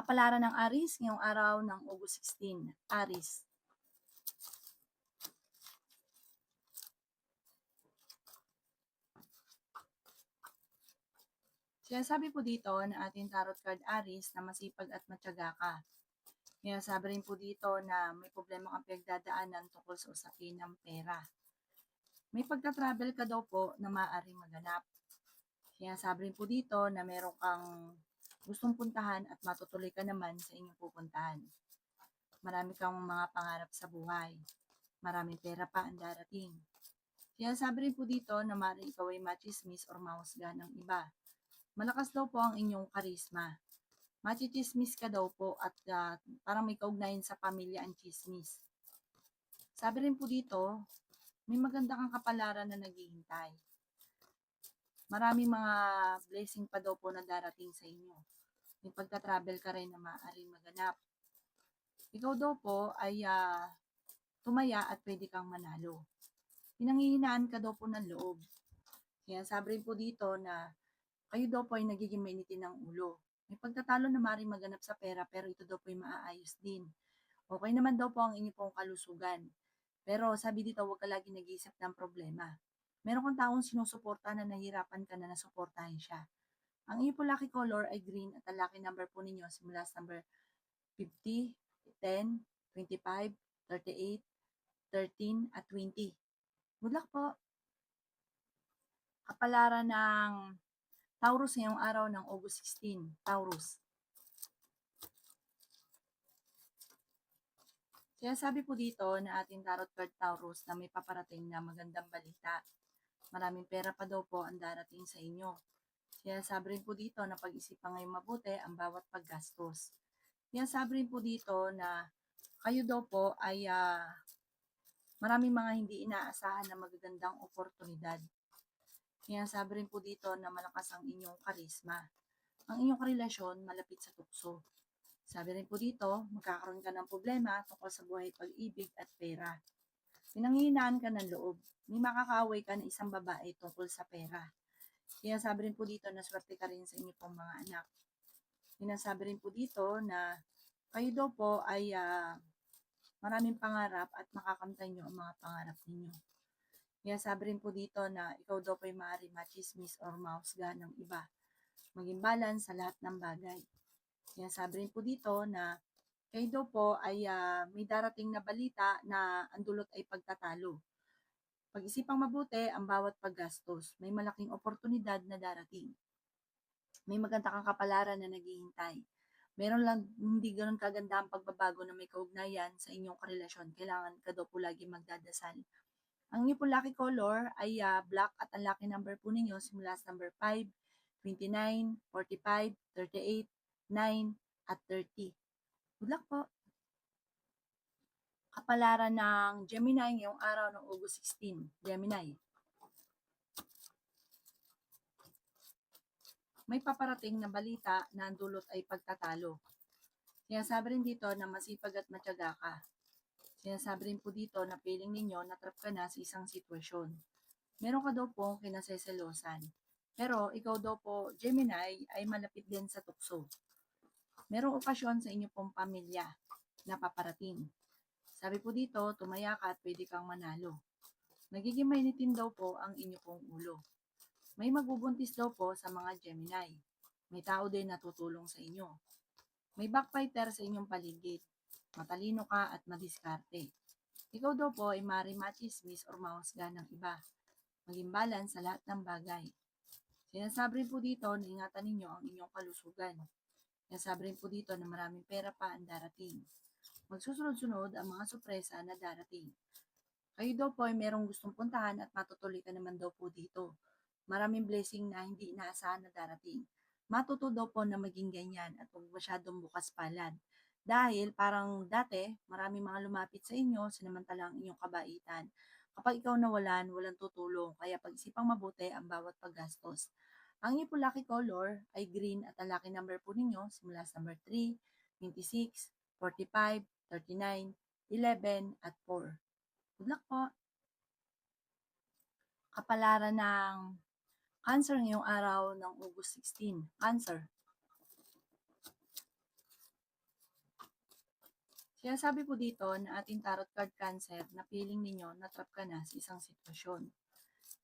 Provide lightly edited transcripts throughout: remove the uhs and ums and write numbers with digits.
Kapalaran ng Aris ngayong araw ng August 16. Aris. Sinasabi po dito na ating tarot card Aris na masipag at matyaga ka. Sinasabi rin po dito na may problema kang pinagdadaanan tungkol sa usapin ng pera. May pagta-travel ka daw po na maaaring maganap. Sinasabi rin po dito na meron kang gustong puntahan at matutuloy ka naman sa inyong pupuntahan. Marami kang mga pangarap sa buhay. Maraming pera pa ang darating. Sinasabi rin po dito na maaaring ikaw ay machismis or mahusga ng iba. Malakas daw po ang inyong karisma. Machichismis ka daw po at parang may kaugnayan sa pamilya ang chismis. Sabi rin po dito, may maganda kang kapalaran na naghihintay. Maraming mga blessing pa daw po na darating sa inyo. May pagta-travel ka rin na maaaring maganap. Ikaw daw po ay tumaya at pwede kang manalo. Pinanghihinaan ka daw po ng loob. Kaya sabi rin po dito na kayo daw po ay nagiging mainitin ng ulo. May pagtatalo na maaaring maganap sa pera pero ito daw po ay maaayos din. Okay naman daw po ang inyong pong kalusugan. Pero sabi dito, huwag ka lagi nag-iisip ng problema. Meron kang taong sinusuporta na nahihirapan ka na nasuportahan siya. Ang inyong po lucky color ay green at ang lucky number po ninyo simula sa number 50, 10, 25, 38, 13, at 20. Good luck po! Kapalaran ng Taurus ngayong araw ng August 16. Taurus. Sinasabi po dito na ating tarot card Taurus na may paparating na magandang balita. Maraming pera pa daw po ang darating sa inyo. Sinasabi rin po dito na pag-isipan ngayong mabuti ang bawat paggastos. Sinasabi rin po dito na kayo daw po ay maraming mga hindi inaasahan na magagandang oportunidad. Sinasabi rin po dito na malakas ang inyong karisma. Ang inyong karelasyon malapit sa tukso. Sabi rin po dito, magkakaroon ka ng problema tungkol sa buhay, pag-ibig at pera. Pinanghihinaan ka ng loob. May makakaaway ka ng isang babae tungkol sa pera. Sinasabi rin po dito na swerte ka rin sa inyong pong mga anak. Sinasabi rin po dito na kayo daw po ay maraming pangarap at makakamtan nyo ang mga pangarap ninyo. Sinasabi rin po dito na ikaw daw po ay maaaring machismis or mahusga ng iba. Maging balance sa lahat ng bagay. Sinasabi rin po dito na kayo daw po ay may darating na balita na ang dulot ay pagtatalo. Pag-isipang mabuti ang bawat paggastos. May malaking oportunidad na darating. May maganda kang kapalaran na naghihintay. Meron lang hindi ganoon kaganda ang pagbabago na may kaugnayan sa inyong karelasyon. Kailangan ka daw po lagi magdadasal. Ang inyong po lucky color ay black at ang lucky number po ninyo simula sa number 5, 29, 45, 38, 9, at 30. Good luck po! Kapalaran ng Gemini ngayong araw ng August 16. Gemini. May paparating na balita na ang dulot ay pagtatalo. Sinasabi rin dito na masipag at matyaga ka. Sinasabi rin po dito na feeling ninyo natrap ka na sa isang sitwasyon. Meron ka daw po kinaseselosan. Pero ikaw daw po, Gemini, ay malapit din sa tukso. Merong okasyon sa inyong pong pamilya na paparating. Sabi po dito, tumaya ka at pwede kang manalo. Nagiging mainitin daw po ang inyong pong ulo. May magbubuntis daw po sa mga Gemini. May tao din na tutulong sa inyo. May backfighter sa inyong paligid. Matalino ka at madiskarte. Ikaw daw po ay maaaring machismis or mahusga ng iba. Maging balance sa lahat ng bagay. Sinasabi rin po dito na ingatan ninyo ang inyong kalusugan. Sinasabi rin po dito na maraming pera pa ang darating. Magsusunod-sunod ang mga sorpresa na darating. Kayo daw po ay merong gustong puntahan at matutuloy ka naman daw po dito. Maraming blessing na hindi inaasahan na darating. Matuto daw po na maging ganyan at huwag masyadong bukas palad. Dahil parang dati, maraming mga lumapit sa inyo, sinamantalang inyong kabaitan. Kapag ikaw nawalan, walang tutulong. Kaya pag-isipang mabuti ang bawat paggastos. Ang inyong po lucky color ay green at ang lucky number po ninyo simula sa number 3, 26, 45, 39, 11, at 4. Good luck po! Kapalaran ng Cancer ngayong araw ng August 16. Cancer. Kaya sabi po dito na ating tarot card Cancer na feeling ninyo na trap ka na sa isang sitwasyon.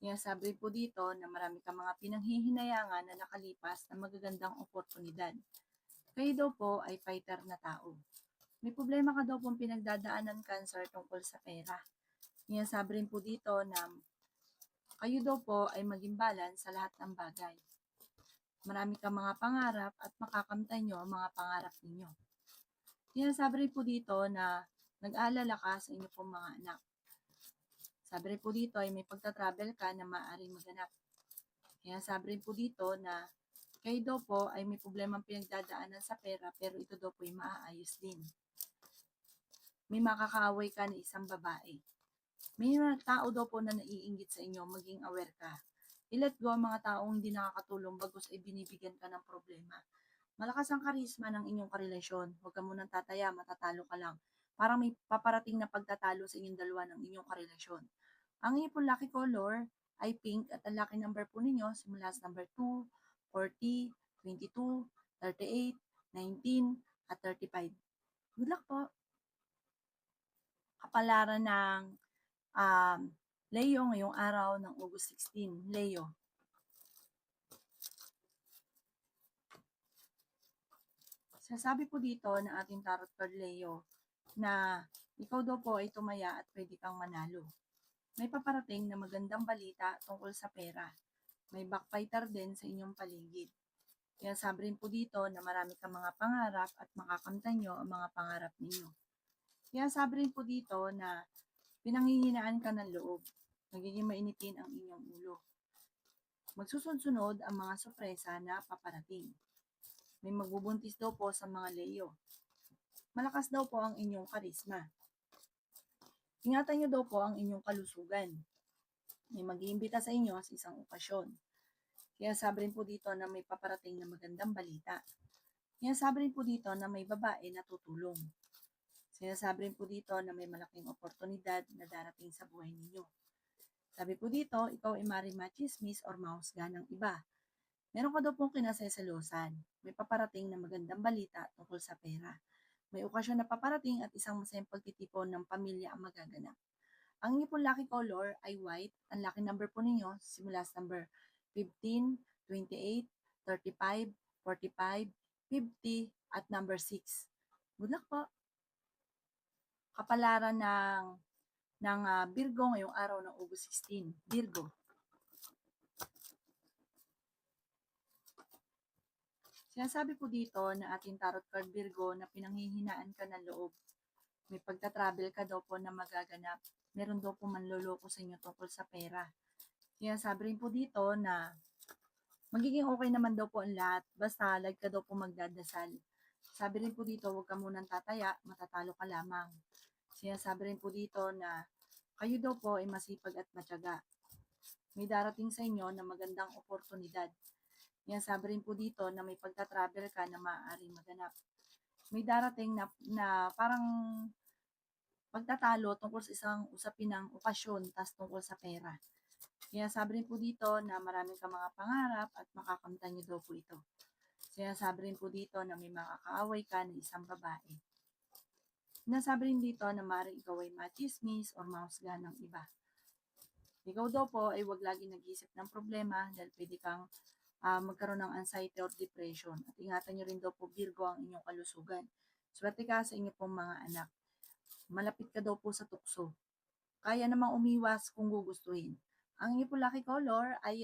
Kaya sabi po dito na marami kang mga pinanghihinayangan na nakalipas na magagandang oportunidad. Kayo daw po ay fighter na tao. May problema ka daw pong pinagdadaanan Cancer tungkol sa pera. Kaya sabi rin po dito na kayo daw po ay maging balance sa lahat ng bagay. Marami kang mga pangarap at makakamtan nyo ang mga pangarap ninyo. Kaya sabi rin po dito na nag-aalala ka sa inyo pong mga anak. Sabi rin po dito ay may pagta-travel ka na maaaring maganap. Kaya sabi rin po dito na kayo daw po ay may problemang pinagdadaanan sa pera pero ito daw po ay maaayos din. May makakaaway ka na isang babae. May mga tao daw po na naiinggit sa inyo, maging aware ka. I-let go ang mga taong hindi nakakatulong bagos ay binibigyan ka ng problema. Malakas ang karisma ng inyong karelasyon. Huwag ka munang tataya, matatalo ka lang. Parang may paparating na pagtatalo sa inyong dalawa ng inyong karelasyon. Ang inyong pong lucky color ay pink at ang lucky number po ninyo simula sa number 2, 40, 22, 38, 19, at 35. Good luck po! Kapalaran ng Leo ngayong araw ng August 16. Leo. Sasabi po dito ng ating tarot card Leo na ikaw daw po ay tumaya at pwede kang manalo. May paparating na magandang balita tungkol sa pera. May backfighter din sa inyong paligid. Kaya sabi rin po dito na marami kang mga pangarap at makakamtan nyo ang mga pangarap ninyo. Kaya sabi rin po dito na pinanghihinaan ka ng loob. Nagiging mainitin ang inyong ulo. Magsusunod ang mga sorpresa na paparating. May magbubuntis daw po sa mga Leo. Malakas daw po ang inyong karisma. Ingatan nyo daw po ang inyong kalusugan. May mag-iimbita sa inyo sa isang okasyon. Kaya sabi rin po dito na may paparating na magandang balita. Kaya sabi rin po dito na may babae na tutulong. Sinasabi rin po dito na may malaking oportunidad na darating sa buhay ninyo. Sabi po dito, ikaw ay maaaring machismis or mahusgahan ng iba. Meron ka daw pong kinaseselosan. May paparating na magandang balita tungkol sa pera. May okasyon na paparating at isang masayang pagtitipon ng pamilya ang magaganap. Ang inyong pong lucky color ay white. Ang lucky number po ninyo simula sa number 15, 28, 35, 45, 50, at number 6. Good luck po! Kapalaran ng Virgo ngayong araw ng August 16. Virgo. Sinasabi po dito na ating tarot card Virgo na pinanghihinaan ka ng loob. May pagta-travel ka daw po na magaganap. Meron daw po manloloko sa inyo tungkol sa pera. Kaya sabi rin po dito na magiging okay naman daw po ang lahat. Basta lag ka daw po magdadasal. Sabi rin po dito, huwag ka munang tataya, matatalo ka lamang. Sinasabi rin po dito na kayo daw po ay masipag at matyaga. May darating sa inyo na magandang oportunidad. Yan sabi rin po dito na may pagta-travel ka na maaaring maganap. May darating na parang pagtatalo tungkol sa isang usapin ng okasyon tas tungkol sa pera. Kaya sabi rin po dito na marami kang mga pangarap at makakamtan niyo daw po ito. Kaya sabi rin po dito na may makakaaway ka na isang babae. Nasabi rin dito na maaaring ikaw ay machismis or mahusgahan ng iba. Ikaw daw po ay huwag lagi nag-iisip ng problema dahil pwede kang magkaroon ng anxiety or depression. At ingatan nyo rin daw po Virgo ang inyong kalusugan. Swerte ka sa inyo pong mga anak. Malapit ka daw po sa tukso. Kaya namang umiwas kung gugustuhin. Ang inyong po lucky color ay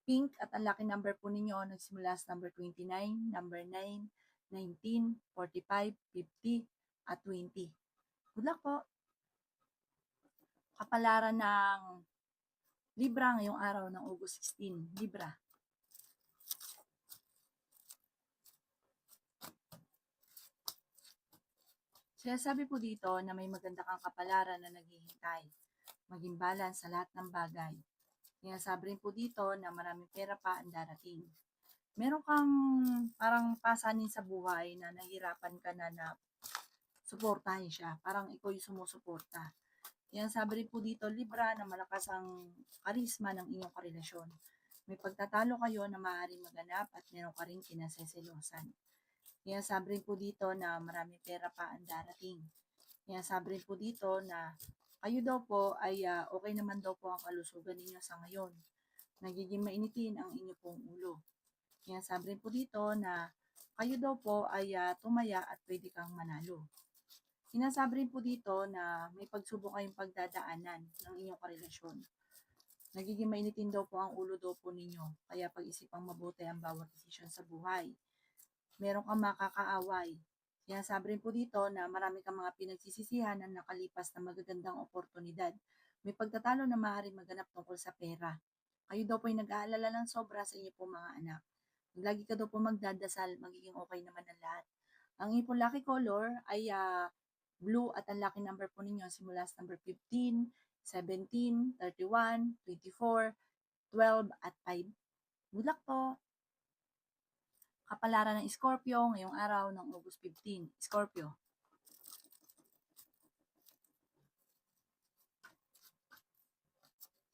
pink at ang lucky number po ninyo nagsimula sa number 29, number 9, 19, 45, 50, at 20. Good luck po! Kapalaran ng Libra ngayong araw ng August 16. Libra. Sinasabi po dito na may maganda kang kapalaran na naghihintay. Maging balance sa lahat ng bagay. Sinasabi rin po dito na maraming pera pa ang darating. Meron kang parang pasanin sa buhay na nahirapan ka na suportahin siya. Parang ikaw yung sumusuporta. Yan sabi rin po dito, Libra, na malakas ang karisma ng inyong karelasyon. May pagtatalo kayo na maaaring maganap at meron ka rin kinaseselosan. Sinasabi rin po dito na marami pera pa ang darating. Sinasabi rin po dito na kayo daw po ay okay naman daw po ang kalusugan ninyo sa ngayon. Nagiging mainitin ang inyo pong ulo. Sinasabi rin po dito na kayo daw po ay tumaya at pwede kang manalo. Sinasabi rin po dito na may pagsubok kayong pagdadaanan ng inyong karelasyon. Nagiging mainitin daw po ang ulo daw po ninyo, kaya pag-isipang mabuti ang bawat desisyon sa buhay. Meron kang makakaaway. Sinasabi rin po dito na marami kang mga pinagsisisihan na nakalipas na magagandang oportunidad. May pagtatalo na maaaring maganap tungkol sa pera. Kayo daw po ay nag-aalala ng sobra sa inyo po mga anak. Lagi ka daw po magdadasal, magiging okay naman ang lahat. Ang inyong pong lucky color ay blue at ang lucky number po ninyo simula sa number 15, 17, 31, 24, 12 at 5. Good luck po! Kapalaran ng Scorpio ngayong araw ng August 15. Scorpio.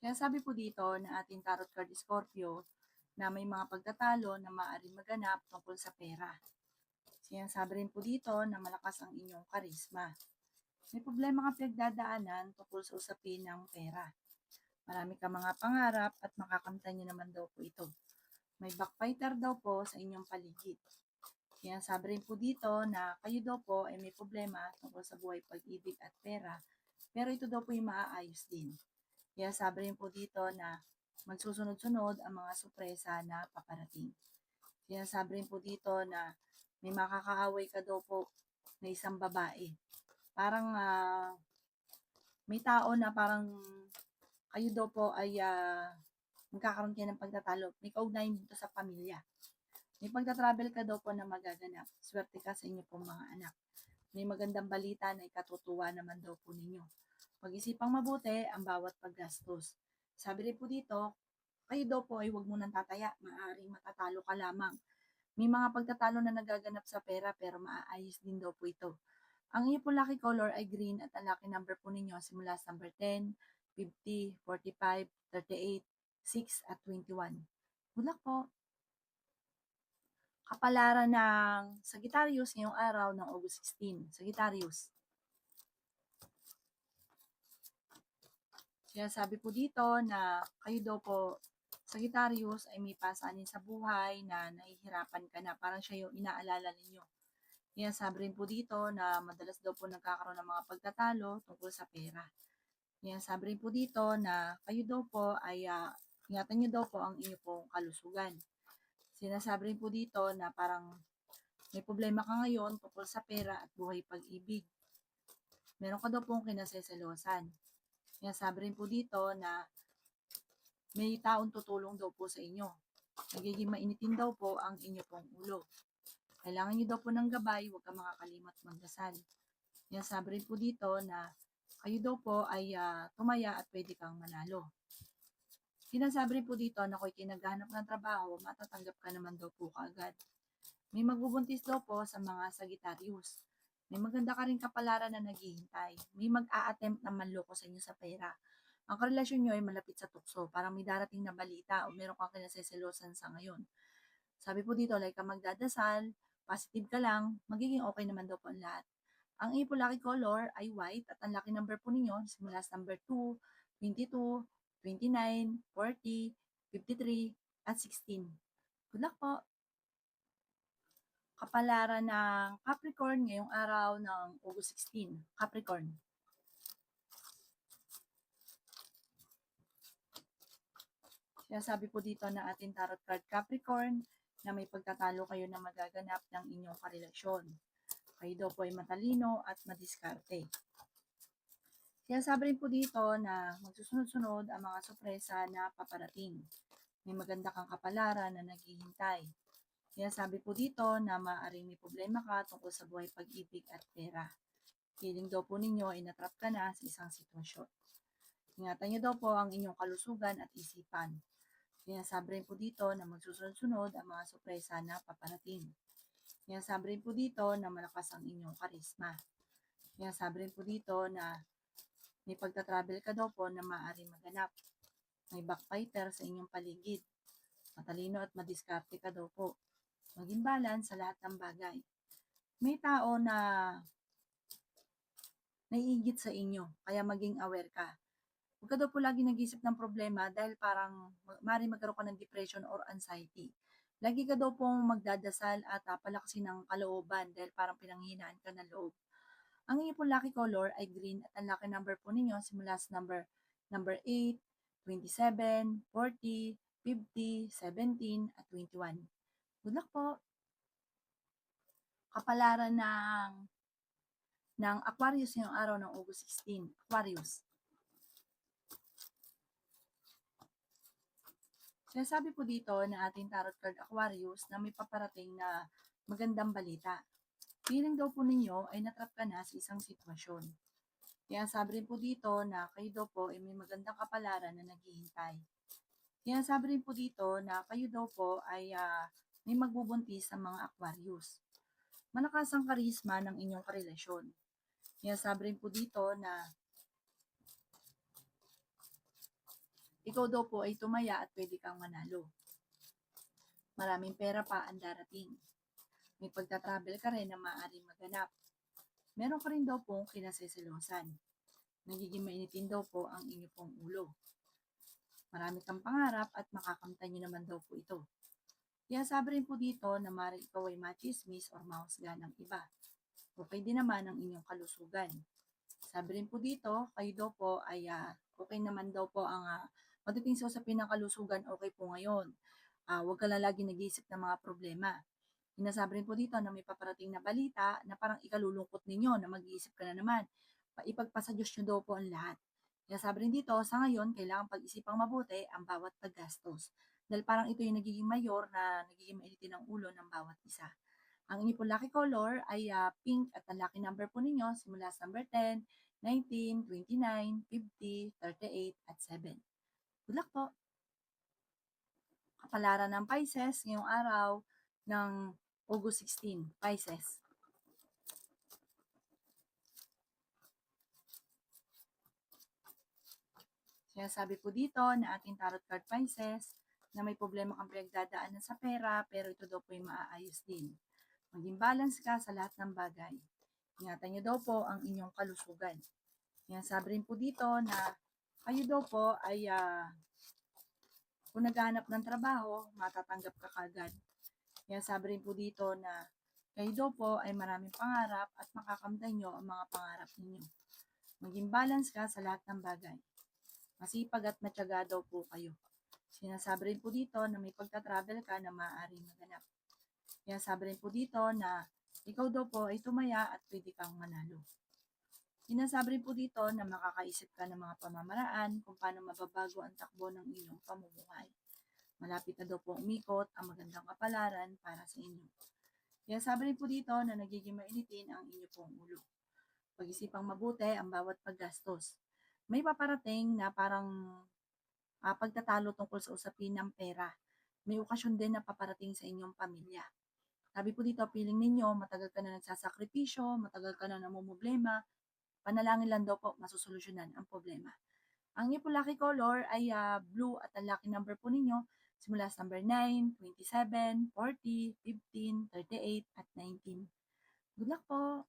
Kaya sabi po dito na ating tarot card Scorpio na may mga pagtatalo na maaaring maganap tungkol sa pera. Sinasabi rin po dito na malakas ang inyong karisma. May problema kang pinagdadaanan tungkol sa usapin ng pera. Marami ka mga pangarap at makakamtan niyo naman daw po ito. May backfighter daw po sa inyong paligid. Sinasabi rin po dito na kayo daw po ay may problema tungkol sa buhay, pag-ibig at pera, pero ito daw po yung maaayos din. Kaya sabi rin po dito na magsusunod-sunod ang mga sorpresa na paparating. Sinasabi rin po dito na may makakaaway ka daw po na isang babae. Parang may tao na parang kayo daw po ay magkakaroon kayo ng pagtatalo. May kaugnayan dito sa pamilya. May pagta-travel ka daw po na magaganap. Swerte ka sa inyo pong mga anak. May magandang balita na ikatutuwa naman daw po ninyo. Pag-isipang mabuti ang bawat paggastos. Sabi rin po dito, kayo daw po ay huwag munang tataya. Maaaring matatalo ka lamang. May mga pagtatalo na nagaganap sa pera pero maaayos din daw po ito. Ang inyo po lucky color ay green at ang lucky number po ninyo simula sa number 10, 50, 45, 38, 6 at 21. Good luck po! Kapalaran ng Sagittarius ngayong araw ng August 16. Sagittarius. Kaya sabi po dito na kayo daw po, Sagittarius, ay may pasanin sa buhay na nahihirapan ka na. Parang siya yung inaalala ninyo. Kaya sabi rin po dito na madalas daw po nagkakaroon ng mga pagtatalo tungkol sa pera. Kaya sabi rin po dito na kayo daw po ay ingatan nyo daw po ang inyo pong kalusugan. Sinasabi rin po dito na parang may problema ka ngayon tungkol sa pera at buhay pag-ibig. Meron ka daw pong kinaseselosan. Kaya sabi rin po dito na may taong tutulong daw po sa inyo. Nagiging mainitin daw po ang inyo pong ulo. Kailangan nyo daw po ng gabay, huwag ka makakalimot magdasal. Kaya sabi rin po dito na kayo daw po ay tumaya at pwede kang manalo. Sinasabi rin po dito na kung kinaghanap ng trabaho, matatanggap ka naman daw po kaagad. May magbubuntis daw po sa mga Sagittarius. May maganda ka rin kapalaran na naghihintay. May mag-a-attempt na manloko sa inyo sa pera. Ang karelasyon nyo ay malapit sa tukso. Parang may darating na balita o meron kang kinaseselosan sa ngayon. Sabi po dito, like ka magdadasal, positive ka lang, magiging okay naman daw po ang lahat. Ang iyo po lucky color ay white at ang lucky number po ninyo simula sa number 2, 22, 29, 40, 53, at 16. Good luck po! Kapalaran ng Capricorn ngayong araw ng August 16. Capricorn. Kaya sabi po dito na ating tarot card Capricorn na may pagtatalo kayo na magaganap ng inyong karelasyon. Kayo daw po ay matalino at madiskarte. Kaya sabi rin po dito na magsusunod-sunod ang mga sorpresa na paparating. May maganda kang kapalaran na naghihintay. Kaya sabi po dito na maaaring may problema ka tungkol sa buhay, pag-ibig at pera. Feeling daw po ninyo ay natrap ka na sa isang sitwasyon. Ingatan niyo daw po ang inyong kalusugan at isipan. Kaya sabi rin po dito na magsusunod-sunod ang mga sorpresa na paparating. Kaya sabi rin po dito na malakas ang inyong karisma. Kaya sabi rin po dito na may pagta-travel ka daw po na maaaring maganap. May backfighter sa inyong paligid. Matalino at madiskarte ka daw po. Maging balance sa lahat ng bagay. may tao na naiigit sa inyo, kaya maging aware ka. Huwag ka daw po lagi nag-iisip ng problema dahil parang maaaring magkaroon ka ng depression or anxiety. Lagi ka daw pong magdadasal at palakasin ng kalooban dahil parang pinanghihinaan ka ng loob. Ang inyong pong lucky color ay green at ang lucky number po ninyo simula sa number 8, 27, 40, 50, 17, at 21. Good luck po! Kapalaran ng Aquarius ngayong araw ng August 16. Aquarius. Sinasabi po dito na ating tarot card Aquarius na may paparating na magandang balita. Feeling daw po ninyo ay natrap ka na sa isang sitwasyon. Kaya sabi rin po dito na kayo daw po ay may magandang kapalaran na naghihintay. Kaya sabi rin po dito na kayo daw po ay may magbubuntis sa mga Aquarius. Malakas ang karisma ng inyong karelasyon. Kaya sabi rin po dito na ikaw daw po ay tumaya at pwede kang manalo. Maraming pera pa ang darating. May pagta-travel ka rin na maaaring maganap. Meron ka rin daw pong kinaseselosan. Nagiging mainitin daw po ang inyo pong ulo. Marami kang pangarap at makakamtan nyo naman daw po ito. Kaya sabi rin po dito na maaaring ikaw ay machismis or mahusgan ng iba. Okay din naman ang inyong kalusugan. Sabi rin po dito, kayo daw po ay okay naman daw po ang pagdating sa usapin ng kalusugan, okay po ngayon. Huwag ka lang lagi nag-iisip ng mga problema. Sinasabi rin po dito na may paparating na balita na parang ikalulungkot ninyo na mag-iisip ka na naman. Ipagpasa Diyos nyo daw po ang lahat. Kaya sabi rin dito, sa ngayon, kailangan pag-isipang mabuti ang bawat paggastos. Dahil parang ito yung nagiging mayor na nagiging mainitin ang ulo ng bawat isa. Ang inyong po lucky color ay pink at ang lucky number po ninyo simula sa number 10, 19, 29, 50, 38, at 7. Good luck po! Kapalaran ng Pisces ngayong araw ng August 16, Pisces. Kaya sabi po dito na ating tarot card Pisces na may problema kang pinagdadaanan sa pera pero ito daw po ay maaayos din. Maging balance ka sa lahat ng bagay. Ingatan niyo daw po ang inyong kalusugan. Kaya sabi rin po dito na kayo daw po ay kung naghahanap ng trabaho, matatanggap ka kagad. Kaya sabi rin po dito na kayo daw po ay maraming pangarap at makakamtan nyo ang mga pangarap ninyo. Maging balance ka sa lahat ng bagay. Masipag at matyaga daw po kayo. Sinasabi rin po dito na may pagta-travel ka na maaaring maganap. Kaya sabi rin po dito na ikaw daw po ay tumaya at pwede kang manalo. Sinasabi rin po dito na makakaisip ka ng mga pamamaraan kung paano mababago ang takbo ng iyong pamumuhay. Malapit na daw po umikot ang magandang kapalaran para sa inyo. Kaya sabi rin po dito na nagiging mainitin ang inyo pong ulo. Pag-isipang mabuti ang bawat paggastos. May paparating na parang pagtatalo tungkol sa usapin ng pera. May okasyon din na paparating sa inyong pamilya. Sabi po dito, feeling ninyo, matagal ka na nagsasakripisyo, matagal ka na namumblema, panalangin lang daw po, masusolusyonan ang problema. Ang inyo po lucky color ay blue at ang lucky number po ninyo simula sa number 9, 27, 40, 15, 38, at 19. Good luck po!